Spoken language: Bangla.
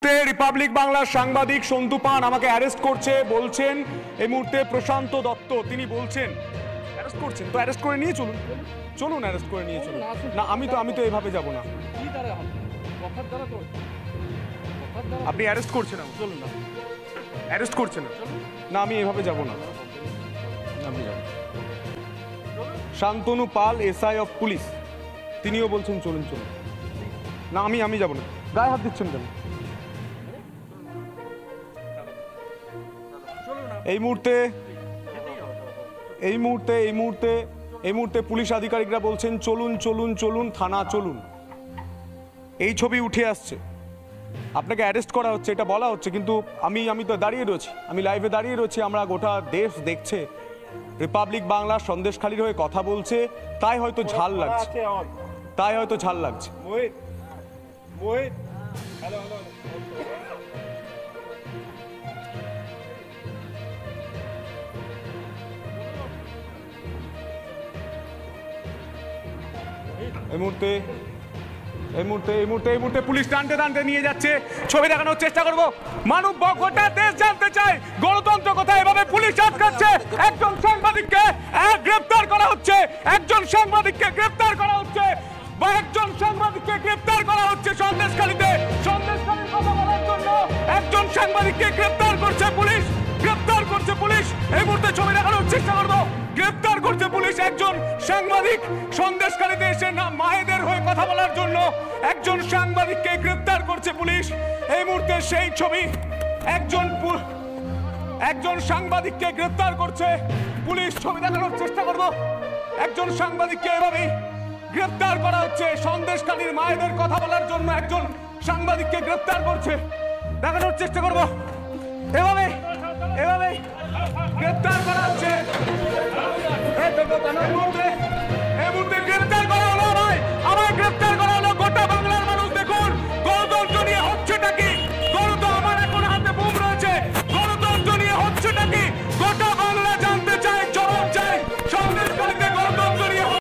রিপাবলিক বাংলার সাংবাদিক সন্তু পান আমাকে অ্যারেস্ট করছে, বলছেন এই মুহূর্তে প্রশান্ত দত্ত তিনি বলছেন অ্যারেস্ট করছেন, তো অ্যারেস্ট করে নিয়ে চলুন, চলুন অ্যারেস্ট করে নিয়ে চলুন। না আমি তো এভাবে যাব না। আপনি অ্যারেস্ট করছেন, চলুন না, অ্যারেস্ট করছেন না, আমি এভাবে যাব না। আপনি যাবেন। শান্তনু পাল, এসআই অফ পুলিশ, তিনিও বলছেন চলুন চলুন। না আমি যাব না। গায়ে হাত দিচ্ছেন কেন? এই মুহূর্তে পুলিশ আধিকারিকরা বলছেন চলুন চলুন চলুন, থানা চলুন। এই ছবি উঠে আসছে, আপনাকে অ্যারেস্ট করা হচ্ছে এটা বলা হচ্ছে, কিন্তু আমি তো দাঁড়িয়ে রয়েছি, আমি লাইভে দাঁড়িয়ে রয়েছি, আমরা গোটা দেশ দেখছে রিপাবলিক বাংলা সন্দেশখালীর হয়ে কথা বলছে, তাই হয়তো ঝাল লাগছে। এই মুহূর্তে পুলিশ টানতে নিয়ে যাচ্ছে, ছবি দেখানোর চেষ্টা করব। মানব গোটা দেশ জানতে চায় গণতন্ত্র কোথায়, এভাবে পুলিশ আটকাচ্ছে। একজন সাংবাদিককে গ্রেফতার করা হচ্ছে, গ্রেফতার করা হচ্ছে সন্দেশখালীতে। সন্দেশখালীর কথা বলার জন্য একজন সাংবাদিককে গ্রেফতার করছে পুলিশ। এই মুহূর্তে ছবি দেখানোর চেষ্টা করব। গ্রেফতার করছে পুলিশ একজন সাংবাদিক, সন্দেশখালীতে এসে মায়েদের হয়ে কথা বলার জন্য একজন সাংবাদিককে গ্রেফতার করছে পুলিশ। এই মুহূর্তে সেই ছবি, একজন সাংবাদিককে গ্রেফতার করছে পুলিশ, ছবি দেখানোর চেষ্টা করব। একজন সাংবাদিককে এভাবেই গ্রেফতার করা হচ্ছে, সন্দেশখালীর মায়েদের কথা বলার জন্য একজন সাংবাদিককে গ্রেফতার করছে, দেখানোর চেষ্টা করব। এভাবে গ্রেফতার করা হচ্ছে।